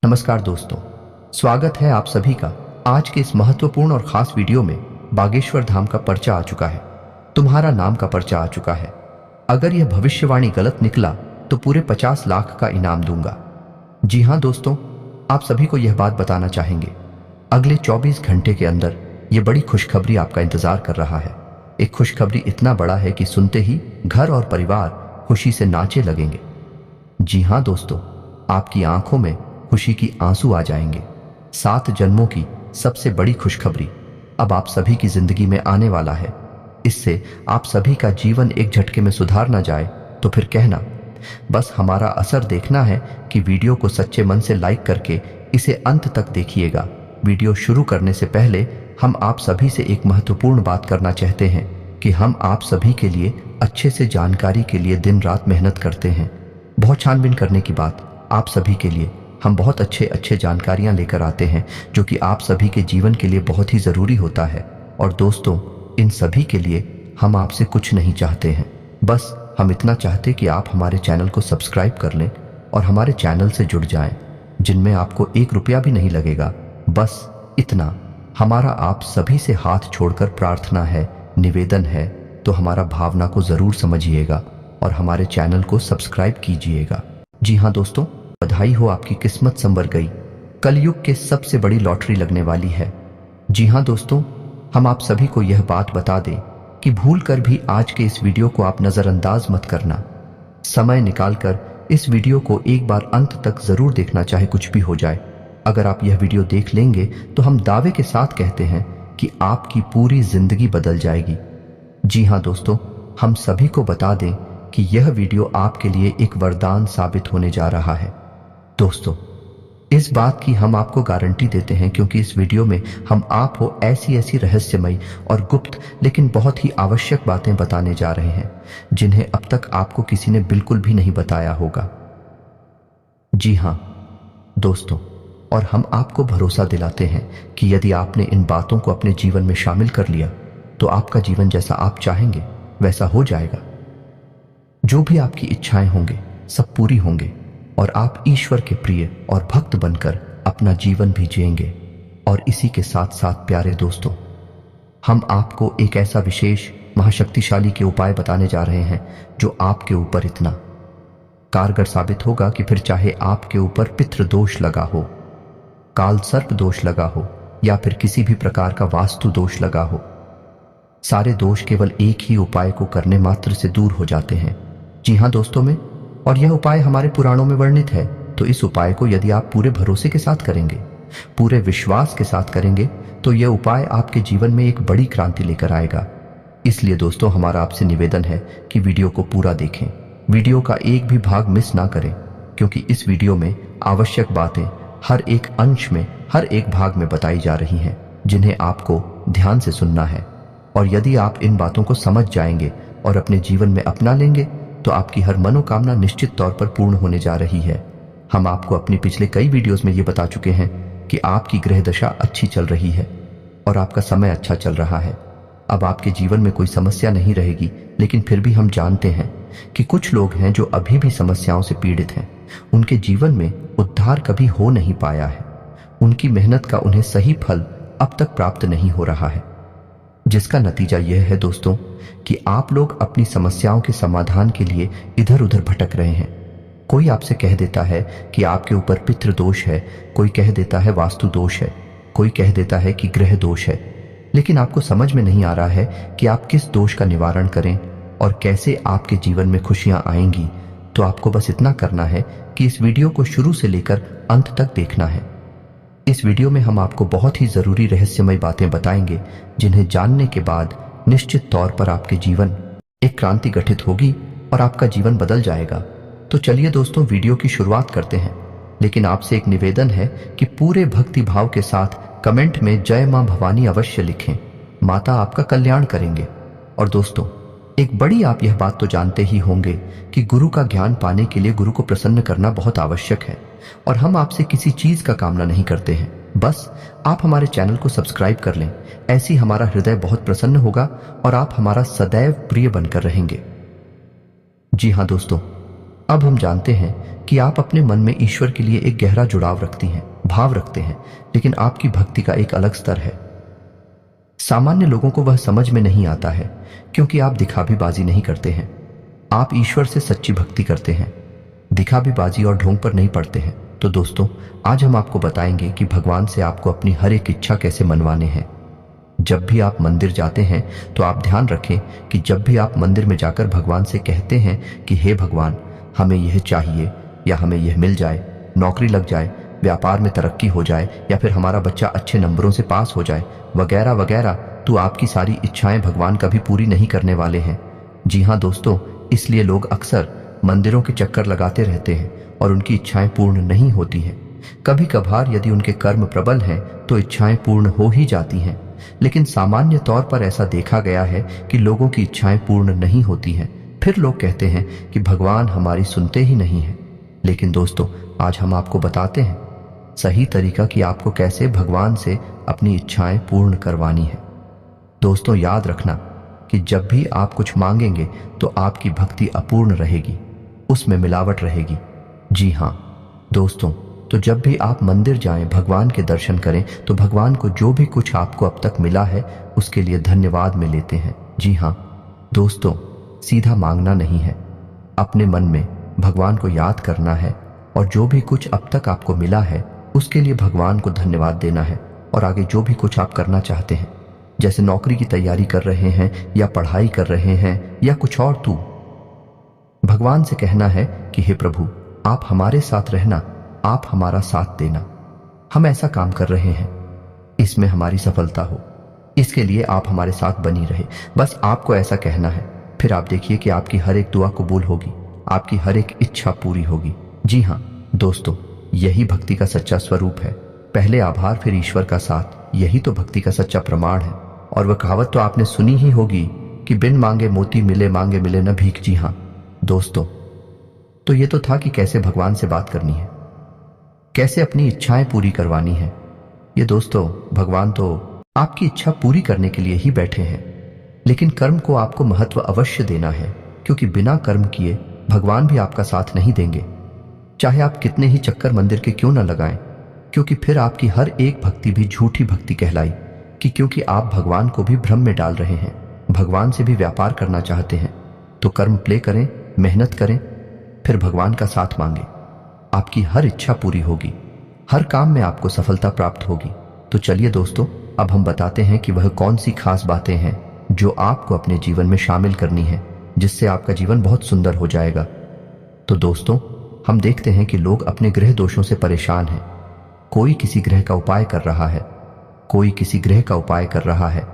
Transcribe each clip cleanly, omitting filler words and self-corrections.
नमस्कार दोस्तों, स्वागत है आप सभी का आज के इस महत्वपूर्ण और खास वीडियो में। बागेश्वर धाम का पर्चा आ चुका है, तुम्हारा नाम का पर्चा आ चुका है। अगर यह भविष्यवाणी गलत निकला तो पूरे 50 लाख का इनाम दूंगा। जी हाँ दोस्तों, आप सभी को यह बात बताना चाहेंगे, अगले 24 घंटे के अंदर यह बड़ी खुशखबरी आपका इंतजार कर रहा है। एक खुशखबरी इतना बड़ा है कि सुनते ही घर और परिवार खुशी से नाचे लगेंगे। जी हाँ दोस्तों, आपकी आंखों में खुशी की आंसू आ जाएंगे। 7 जन्मों की सबसे बड़ी खुशखबरी अब आप सभी की जिंदगी में आने वाला है। इससे आप सभी का जीवन एक झटके में सुधार ना जाए तो फिर कहना। बस हमारा असर देखना है कि वीडियो को सच्चे मन से लाइक करके इसे अंत तक देखिएगा। वीडियो शुरू करने से पहले हम आप सभी से एक महत्वपूर्ण बात करना चाहते हैं कि हम आप सभी के लिए अच्छे से जानकारी के लिए दिन रात मेहनत करते हैं। बहुत छानबीन करने की बात, आप सभी के लिए हम बहुत अच्छे जानकारियां लेकर आते हैं जो कि आप सभी के जीवन के लिए बहुत ही ज़रूरी होता है। और दोस्तों, इन सभी के लिए हम आपसे कुछ नहीं चाहते हैं, बस हम इतना चाहते कि आप हमारे चैनल को सब्सक्राइब कर लें और हमारे चैनल से जुड़ जाएं, जिनमें आपको 1 रुपया भी नहीं लगेगा। बस इतना हमारा आप सभी से हाथ छोड़कर प्रार्थना है, निवेदन है, तो हमारा भावना को ज़रूर समझिएगा और हमारे चैनल को सब्सक्राइब कीजिएगा। जी हाँ दोस्तों, बधाई हो, आपकी किस्मत संवर गई। कलयुग के सबसे बड़ी लॉटरी लगने वाली है। जी हाँ दोस्तों, हम आप सभी को यह बात बता दें कि भूल कर भी आज के इस वीडियो को आप नज़रअंदाज मत करना। समय निकालकर इस वीडियो को एक बार अंत तक ज़रूर देखना, चाहे कुछ भी हो जाए। अगर आप यह वीडियो देख लेंगे तो हम दावे के साथ कहते हैं कि आपकी पूरी जिंदगी बदल जाएगी। जी हाँ दोस्तों, हम सभी को बता दें कि यह वीडियो आपके लिए एक वरदान साबित होने जा रहा है। दोस्तों, इस बात की हम आपको गारंटी देते हैं क्योंकि इस वीडियो में हम आपको ऐसी रहस्यमयी और गुप्त लेकिन बहुत ही आवश्यक बातें बताने जा रहे हैं जिन्हें अब तक आपको किसी ने बिल्कुल भी नहीं बताया होगा। जी हाँ दोस्तों, और हम आपको भरोसा दिलाते हैं कि यदि आपने इन बातों को अपने जीवन में शामिल कर लिया तो आपका जीवन जैसा आप चाहेंगे वैसा हो जाएगा। जो भी आपकी इच्छाएं होंगे सब पूरी होंगे और आप ईश्वर के प्रिय और भक्त बनकर अपना जीवन भी जिएंगे। और इसी के साथ साथ प्यारे दोस्तों, हम आपको एक ऐसा विशेष महाशक्तिशाली के उपाय बताने जा रहे हैं जो आपके ऊपर इतना कारगर साबित होगा कि फिर चाहे आपके ऊपर पितृ दोष लगा हो, काल सर्प दोष लगा हो या फिर किसी भी प्रकार का वास्तु दोष लगा हो, सारे दोष केवल एक ही उपाय को करने मात्र से दूर हो जाते हैं। जी हाँ दोस्तों में, और यह उपाय हमारे पुराणों में वर्णित है। तो इस उपाय को यदि आप पूरे भरोसे के साथ करेंगे, पूरे विश्वास के साथ करेंगे, तो यह उपाय आपके जीवन में एक बड़ी क्रांति लेकर आएगा। इसलिए दोस्तों, हमारा आपसे निवेदन है कि वीडियो को पूरा देखें, वीडियो का एक भी भाग मिस ना करें, क्योंकि इस वीडियो में आवश्यक बातें हर एक अंश में, हर एक भाग में बताई जा रही हैं जिन्हें आपको ध्यान से सुनना है। और यदि आप इन बातों को समझ जाएंगे और अपने जीवन में अपना लेंगे तो आपकी हर मनोकामना निश्चित तौर पर पूर्ण होने जा रही है। हम आपको अपने पिछले कई वीडियोस में ये बता चुके हैं कि आपकी ग्रह दशा अच्छी चल रही है और आपका समय अच्छा चल रहा है। अब आपके जीवन में कोई समस्या नहीं रहेगी, लेकिन फिर भी हम जानते हैं कि कुछ लोग हैं जो अभी भी समस्याओं से पीड़ित हैं। उनके जीवन में उद्धार कभी हो नहीं पाया है, उनकी मेहनत का उन्हें सही फल अब तक प्राप्त नहीं हो रहा है, जिसका नतीजा यह है दोस्तों कि आप लोग अपनी समस्याओं के समाधान के लिए इधर उधर भटक रहे हैं। कोई आपसे कह देता है कि आपके ऊपर पितृ दोष है, कोई कह देता है वास्तु दोष है, कोई कह देता है कि ग्रह दोष है, लेकिन आपको समझ में नहीं आ रहा है कि आप किस दोष का निवारण करें और कैसे आपके जीवन में खुशियां आएंगी। तो आपको बस इतना करना है कि इस वीडियो को शुरू से लेकर अंत तक देखना है। इस वीडियो में हम आपको बहुत ही जरूरी रहस्यमय बातें बताएंगे जिन्हें जानने के बाद निश्चित तौर पर आपके जीवन एक क्रांति गठित होगी और आपका जीवन बदल जाएगा। तो चलिए दोस्तों, वीडियो की शुरुआत करते हैं, लेकिन आपसे एक निवेदन है कि पूरे भक्ति भाव के साथ कमेंट में जय मां भवानी अवश्य लिखें। माता आपका कल्याण करेंगे। और दोस्तों, एक बड़ी आप यह बात तो जानते ही होंगे कि गुरु का ज्ञान पाने के लिए गुरु को प्रसन्न करना बहुत आवश्यक है। और हम आपसे किसी चीज का कामना नहीं करते हैं, बस आप हमारे चैनल को सब्सक्राइब कर लें। ऐसी हमारा हृदय बहुत प्रसन्न होगा और आप हमारा सदैव प्रिय बनकर रहेंगे। जी हाँ दोस्तों, अब हम जानते हैं कि आप अपने मन में ईश्वर के लिए एक गहरा जुड़ाव रखती हैं, भाव रखते हैं, लेकिन आपकी भक्ति का एक अलग स्तर है। सामान्य लोगों को वह समझ में नहीं आता है क्योंकि आप दिखावीबाजी नहीं करते हैं। आप ईश्वर से सच्ची भक्ति करते हैं, दिखावीबाजी और ढोंग पर नहीं पड़ते हैं। तो दोस्तों, आज हम आपको बताएंगे कि भगवान से आपको अपनी हर एक इच्छा कैसे मनवाने हैं। जब भी आप मंदिर जाते हैं तो आप ध्यान रखें कि जब भी आप मंदिर में जाकर भगवान से कहते हैं कि हे भगवान, हमें यह चाहिए या हमें यह मिल जाए, नौकरी लग जाए, व्यापार में तरक्की हो जाए, या फिर हमारा बच्चा अच्छे नंबरों से पास हो जाए, वगैरह वगैरह, तो आपकी सारी इच्छाएं भगवान कभी पूरी नहीं करने वाले हैं। जी हाँ दोस्तों, इसलिए लोग अक्सर मंदिरों के चक्कर लगाते रहते हैं और उनकी इच्छाएं पूर्ण नहीं होती हैं। कभी कभार यदि उनके कर्म प्रबल हैं तो इच्छाएं पूर्ण हो ही जाती हैं, लेकिन सामान्य तौर पर ऐसा देखा गया है कि लोगों की इच्छाएं पूर्ण नहीं होती हैं। फिर लोग कहते हैं कि भगवान हमारी सुनते ही नहीं हैं। लेकिन दोस्तों, आज हम आपको बताते हैं सही तरीका कि आपको कैसे भगवान से अपनी इच्छाएं पूर्ण करवानी है। दोस्तों, याद रखना कि जब भी आप कुछ मांगेंगे तो आपकी भक्ति अपूर्ण रहेगी, उसमें मिलावट रहेगी। जी हाँ दोस्तों, तो जब भी आप मंदिर जाएं, भगवान के दर्शन करें, तो भगवान को जो भी कुछ आपको अब तक मिला है उसके लिए धन्यवाद में लेते हैं। जी हाँ दोस्तों, सीधा मांगना नहीं है, अपने मन में भगवान को याद करना है और जो भी कुछ अब तक आपको मिला है उसके लिए भगवान को धन्यवाद देना है। और आगे जो भी कुछ आप करना चाहते हैं, जैसे नौकरी की तैयारी कर रहे हैं या पढ़ाई कर रहे हैं या कुछ और, तो भगवान से कहना है कि हे प्रभु, आप हमारे साथ रहना, आप हमारा साथ देना। हम ऐसा काम कर रहे हैं, इसमें हमारी सफलता हो, इसके लिए आप हमारे साथ बनी रहे। बस आपको ऐसा कहना है। फिर आप देखिए कि आपकी हर एक दुआ कबूल होगी, आपकी हर एक इच्छा पूरी होगी। जी हाँ दोस्तों, यही भक्ति का सच्चा स्वरूप है। पहले आभार, फिर ईश्वर का साथ, यही तो भक्ति का सच्चा प्रमाण है। और वह कहावत तो आपने सुनी ही होगी कि बिन मांगे मोती मिले, मांगे मिले न भीख। जी हाँ दोस्तों, तो ये तो था कि कैसे भगवान से बात करनी है, कैसे अपनी इच्छाएं पूरी करवानी है। ये दोस्तों, भगवान तो आपकी इच्छा पूरी करने के लिए ही बैठे हैं, लेकिन कर्म को आपको महत्व अवश्य देना है, क्योंकि बिना कर्म किए भगवान भी आपका साथ नहीं देंगे, चाहे आप कितने ही चक्कर मंदिर के क्यों न लगाएं, क्योंकि फिर आपकी हर एक भक्ति भी झूठी भक्ति कहलाई, कि क्योंकि आप भगवान को भी भ्रम में डाल रहे हैं। भगवान से भी व्यापार करना चाहते हैं तो कर्म प्ले करें, मेहनत करें, फिर भगवान का साथ मांगे, आपकी हर इच्छा पूरी होगी, हर काम में आपको सफलता प्राप्त होगी। तो चलिए दोस्तों, अब हम बताते हैं कि वह कौन सी खास बातें हैं जो आपको अपने जीवन में शामिल करनी है, जिससे आपका जीवन बहुत सुंदर हो जाएगा। तो दोस्तों, हम देखते हैं कि लोग अपने ग्रह दोषों से परेशान हैं। कोई किसी ग्रह का उपाय कर रहा है, कोई किसी ग्रह का उपाय कर रहा है,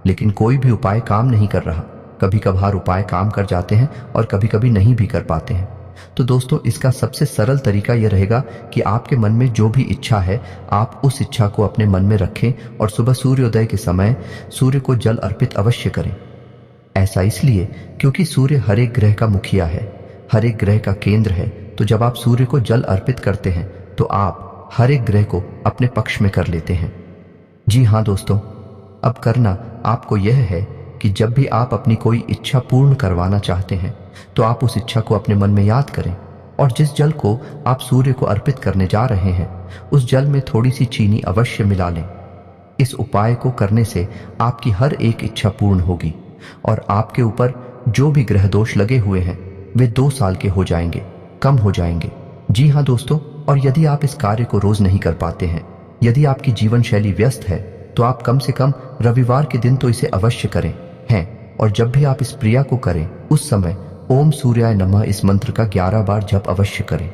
लेकिन कोई भी उपाय काम नहीं कर रहा। कभी कभार उपाय काम कर जाते हैं और कभी कभी नहीं भी कर पाते हैं। तो दोस्तों, इसका सबसे सरल तरीका यह रहेगा कि आपके मन में जो भी इच्छा है, आप उस इच्छा को अपने मन में रखें और सुबह सूर्योदय के समय सूर्य को जल अर्पित अवश्य करें। ऐसा इसलिए क्योंकि सूर्य हर एक ग्रह का मुखिया है, हर एक ग्रह का केंद्र है। तो जब आप सूर्य को जल अर्पित करते हैं तो आप हर एक ग्रह को अपने पक्ष में कर लेते हैं। जी हाँ दोस्तों, अब करना आपको यह है कि जब भी आप अपनी कोई इच्छा पूर्ण करवाना चाहते हैं तो आप उस इच्छा को अपने मन में याद करें, और जिस जल को आप सूर्य को अर्पित करने जा रहे हैं उस जल में थोड़ी सी चीनी अवश्य मिला लें। इस उपाय को करने से आपकी हर एक इच्छा पूर्ण होगी और आपके ऊपर जो भी ग्रह दोष लगे हुए हैं वे 2 साल के हो जाएंगे, कम हो जाएंगे। जी हाँ दोस्तों, और यदि आप इस कार्य को रोज नहीं कर पाते हैं, यदि आपकी जीवन शैली व्यस्त है, तो आप कम से कम रविवार के दिन तो इसे अवश्य करें हैं। और जब भी आप इस क्रिया को करें उस समय ओम सूर्याय नमः इस मंत्र का 11 बार जप अवश्य करें।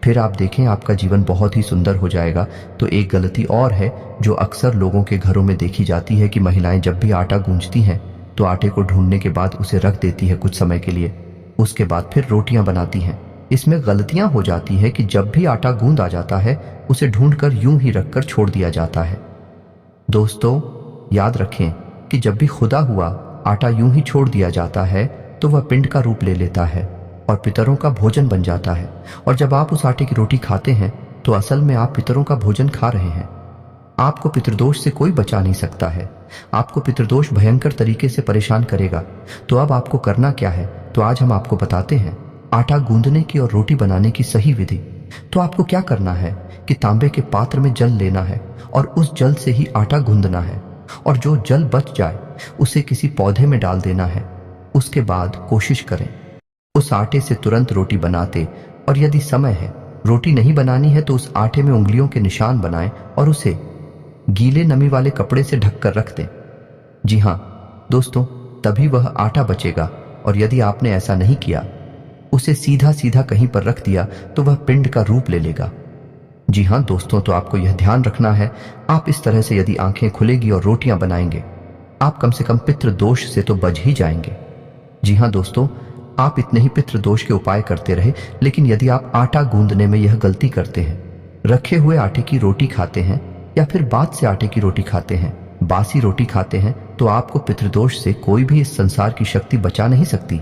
फिर आप देखें आपका जीवन बहुत ही सुंदर हो जाएगा। तो एक गलती और है जो अक्सर लोगों के घरों में देखी जाती है कि महिलाएं जब भी आटा गूंजती हैं तो आटे को ढूंढने के बाद उसे रख देती है कुछ समय के लिए, उसके बाद फिर रोटियां बनाती हैं। इसमें गलतियां हो जाती है कि जब भी आटा गूंद आ जाता है उसे ढूंढकर यूं ही रखकर छोड़ दिया जाता है। दोस्तों, याद रखें कि जब भी खुदा हुआ आटा यूं ही छोड़ दिया जाता है तो वह पिंड का रूप ले लेता है और पितरों का भोजन बन जाता है। और जब आप उस आटे की रोटी खाते हैं तो असल में आप पितरों का भोजन खा रहे हैं। आपको पितृदोष से कोई बचा नहीं सकता है, आपको पितृदोष भयंकर तरीके से परेशान करेगा। तो अब आपको करना क्या है, तो आज हम आपको बताते हैं। आटा गूंदने की और रोटी बनाने की सही विधि। तो आपको क्या करना है कि तांबे के पात्र में जल लेना है और उस जल से ही आटा गूंदना है, और जो जल बच जाए उसे किसी पौधे में डाल देना है। उसके बाद कोशिश करें उस आटे से तुरंत रोटी बनाते, और यदि समय है रोटी नहीं बनानी है तो उस आटे में उंगलियों के निशान बनाएं और उसे गीले नमी वाले कपड़े से ढककर रख दें। जी हाँ दोस्तों, तभी वह आटा बचेगा। और यदि आपने ऐसा नहीं किया, उसे सीधा सीधा कहीं पर रख दिया, तो वह पिंड का रूप ले लेगा। जी हाँ दोस्तों, तो आपको यह ध्यान रखना है, आप इस तरह से यदि आंखें खुलेगी और रोटियां बनाएंगे, आप कम से कम पितृ दोष से तो बच ही जाएंगे। जी हाँ दोस्तों, आप इतने ही पितृ दोष के उपाय करते रहे, लेकिन यदि आप आटा गूंदने में यह गलती करते हैं, रखे हुए आटे की रोटी खाते हैं या फिर बाद से आटे की रोटी खाते हैं, बासी रोटी खाते हैं, तो आपको पितृदोष से कोई भी इस संसार की शक्ति बचा नहीं सकती।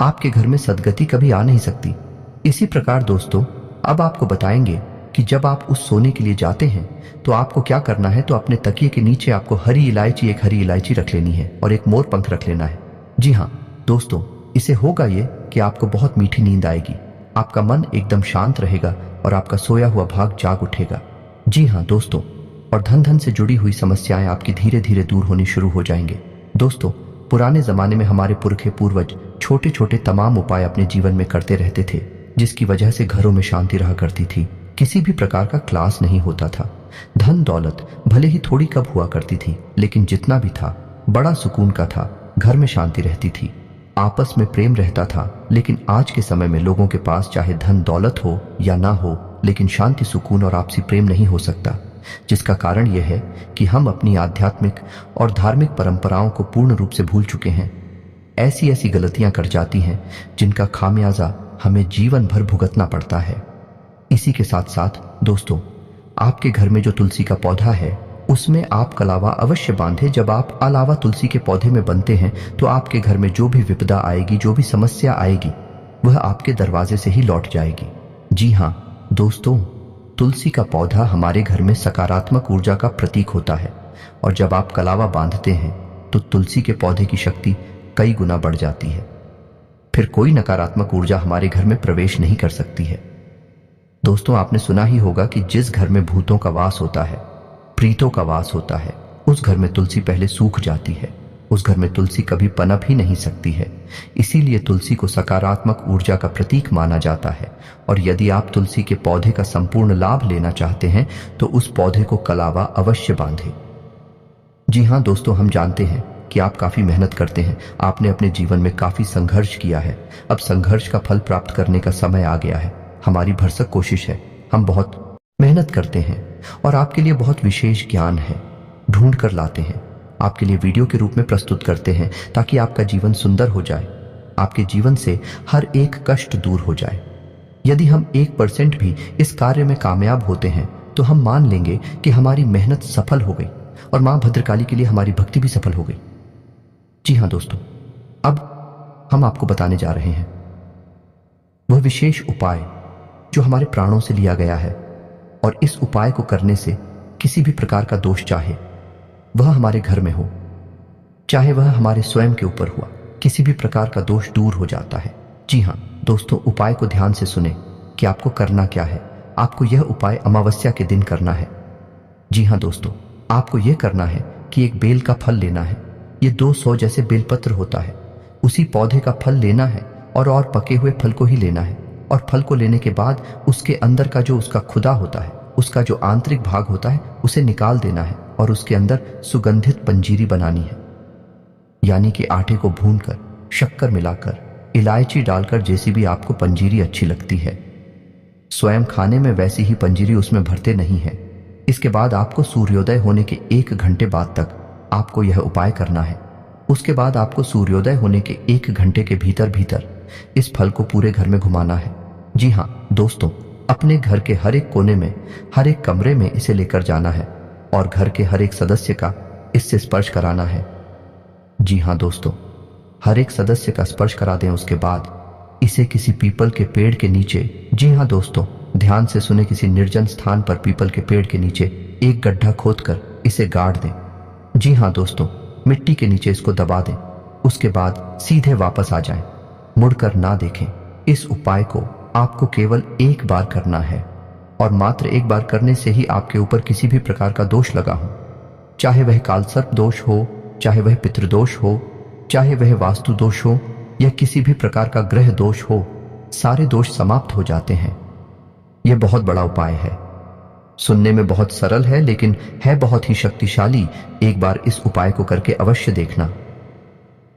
आपके घर में सद्गति कभी आ नहीं सकती। इसी प्रकार दोस्तों, अब आपको बताएंगे कि जब आप उस सोने के लिए जाते हैं तो आपको क्या करना है। तो अपने तकिए के नीचे आपको एक हरी इलायची रख लेनी है और एक मोर पंख रख लेना है। जी हाँ दोस्तों, इसे होगा ये कि आपको बहुत मीठी नींद आएगी, आपका मन एकदम शांत रहेगा और आपका सोया हुआ भाग जाग उठेगा। जी हाँ दोस्तों, और धन से जुड़ी हुई समस्याएं आपकी धीरे धीरे दूर होनी शुरू हो जाएंगे। दोस्तों, पुराने जमाने में हमारे पुरखे पूर्वज छोटे छोटे तमाम उपाय अपने जीवन में करते रहते थे, जिसकी वजह से घरों में शांति रहा करती थी। किसी भी प्रकार का क्लास नहीं होता था। धन दौलत भले ही थोड़ी कब हुआ करती थी, लेकिन जितना भी था बड़ा सुकून का था। घर में शांति रहती थी, आपस में प्रेम रहता था। लेकिन आज के समय में लोगों के पास चाहे धन दौलत हो या ना हो, लेकिन शांति, सुकून और आपसी प्रेम नहीं हो सकता। जिसका कारण यह है कि हम अपनी आध्यात्मिक और धार्मिक परंपराओं को पूर्ण रूप से भूल चुके हैं। ऐसी ऐसी गलतियां कर जाती हैं जिनका खामियाजा हमें जीवन भर भुगतना पड़ता है। इसी के साथ साथ दोस्तों, आपके घर में जो तुलसी का पौधा है उसमें आप कलावा अवश्य बांधे। जब आप अलावा तुलसी के पौधे में बनते हैं तो आपके घर में जो भी विपदा आएगी, जो भी समस्या आएगी, वह आपके दरवाजे से ही लौट जाएगी। जी हाँ दोस्तों, तुलसी का पौधा हमारे घर में सकारात्मक ऊर्जा का प्रतीक होता है, और जब आप कलावा बांधते हैं तो तुलसी के पौधे की शक्ति कई गुना बढ़ जाती है। फिर कोई नकारात्मक ऊर्जा हमारे घर में प्रवेश नहीं कर सकती है। दोस्तों, आपने सुना ही होगा कि जिस घर में भूतों का वास होता है, प्रीतों का वास होता है, उस घर में तुलसी पहले सूख जाती है। उस घर में तुलसी कभी पनप ही नहीं सकती है। इसीलिए तुलसी को सकारात्मक ऊर्जा का प्रतीक माना जाता है। और यदि आप तुलसी के पौधे का संपूर्ण लाभ लेना चाहते हैं तो उस पौधे को कलावा अवश्य बांधें। जी हाँ दोस्तों, हम जानते हैं कि आप काफी मेहनत करते हैं, आपने अपने जीवन में काफी संघर्ष किया है। अब संघर्ष का फल प्राप्त करने का समय आ गया है। हमारी भरसक कोशिश है, हम बहुत मेहनत करते हैं और आपके लिए बहुत विशेष ज्ञान है, ढूंढ कर लाते हैं, आपके लिए वीडियो के रूप में प्रस्तुत करते हैं, ताकि आपका जीवन सुंदर हो जाए, आपके जीवन से हर एक कष्ट दूर हो जाए। यदि हम 1% भी इस कार्य में कामयाब होते हैं तो हम मान लेंगे कि हमारी मेहनत सफल हो गई और मां भद्रकाली के लिए हमारी भक्ति भी सफल हो गई। जी हाँ दोस्तों, अब हम आपको बताने जा रहे हैं वह विशेष उपाय जो हमारे प्राणों से लिया गया है, और इस उपाय को करने से किसी भी प्रकार का दोष, चाहे वह हमारे घर में हो, चाहे वह हमारे स्वयं के ऊपर हुआ, किसी भी प्रकार का दोष दूर हो जाता है। जी हाँ दोस्तों, उपाय को ध्यान से सुने कि आपको करना क्या है। आपको यह उपाय अमावस्या के दिन करना है। जी हाँ दोस्तों, आपको यह करना है कि एक बेल का फल लेना है। ये 200 जैसे बेलपत्र होता है, उसी पौधे का फल लेना है और पके हुए फल को ही लेना है। और फल को लेने के बाद उसके अंदर का जो उसका खुदा होता है, उसका जो आंतरिक भाग होता है, उसे निकाल देना है और उसके अंदर सुगंधित पंजीरी बनानी है। यानी कि आटे को भूनकर, शक्कर मिलाकर, इलायची डालकर, जैसी भी आपको पंजीरी अच्छी लगती है। स्वयं खाने में वैसी ही पंजीरी उसमें भरते नहीं है। इसके बाद आपको सूर्योदय होने के 1 घंटे बाद तक आपको यह उपाय करना है। उसके बाद आपको सूर्योदय होने के 1 घंटे के भीतर भीतर इस फल को पूरे घर में घुमाना है। जी हाँ दोस्तों, अपने घर के हर एक कोने में, हर एक कमरे में इसे लेकर जाना है और घर के हर एक सदस्य का इससे स्पर्श कराना है। जी हाँ दोस्तों, हर एक सदस्य का स्पर्श करा दें। उसके बाद इसे किसी पीपल के पेड़ के नीचे, जी हाँ दोस्तों ध्यान से सुने, किसी निर्जन स्थान पर पीपल के पेड़ के नीचे एक गड्ढा खोदकर इसे गाड़ दें। जी हाँ दोस्तों, मिट्टी के नीचे इसको दबा दें। उसके बाद सीधे वापस आ जाएं, मुड़कर ना देखें। इस उपाय को आपको केवल एक बार करना है और मात्र एक बार करने से ही आपके ऊपर किसी भी प्रकार का दोष लगा हो, चाहे वह कालसर्प दोष हो, चाहे वह पितृदोष हो, चाहे वह वास्तु दोष हो या किसी भी प्रकार का ग्रह दोष हो, सारे दोष समाप्त हो जाते हैं। यह बहुत बड़ा उपाय है, सुनने में बहुत सरल है लेकिन है बहुत ही शक्तिशाली। एक बार इस उपाय को करके अवश्य देखना,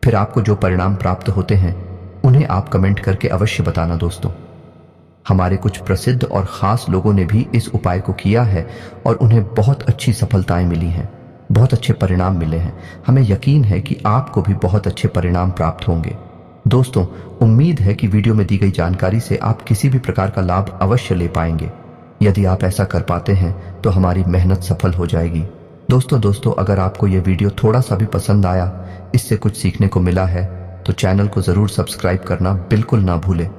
फिर आपको जो परिणाम प्राप्त होते हैं उन्हें आप कमेंट करके अवश्य बताना। दोस्तों, हमारे कुछ प्रसिद्ध और खास लोगों ने भी इस उपाय को किया है और उन्हें बहुत अच्छी सफलताएं मिली हैं, बहुत अच्छे परिणाम मिले हैं। हमें यकीन है कि आपको भी बहुत अच्छे परिणाम प्राप्त होंगे। दोस्तों, उम्मीद है कि वीडियो में दी गई जानकारी से आप किसी भी प्रकार का लाभ अवश्य ले पाएंगे। यदि आप ऐसा कर पाते हैं तो हमारी मेहनत सफल हो जाएगी। दोस्तों, अगर आपको यह वीडियो थोड़ा सा भी पसंद आया, इससे कुछ सीखने को मिला है, तो चैनल को जरूर सब्सक्राइब करना बिल्कुल ना भूलें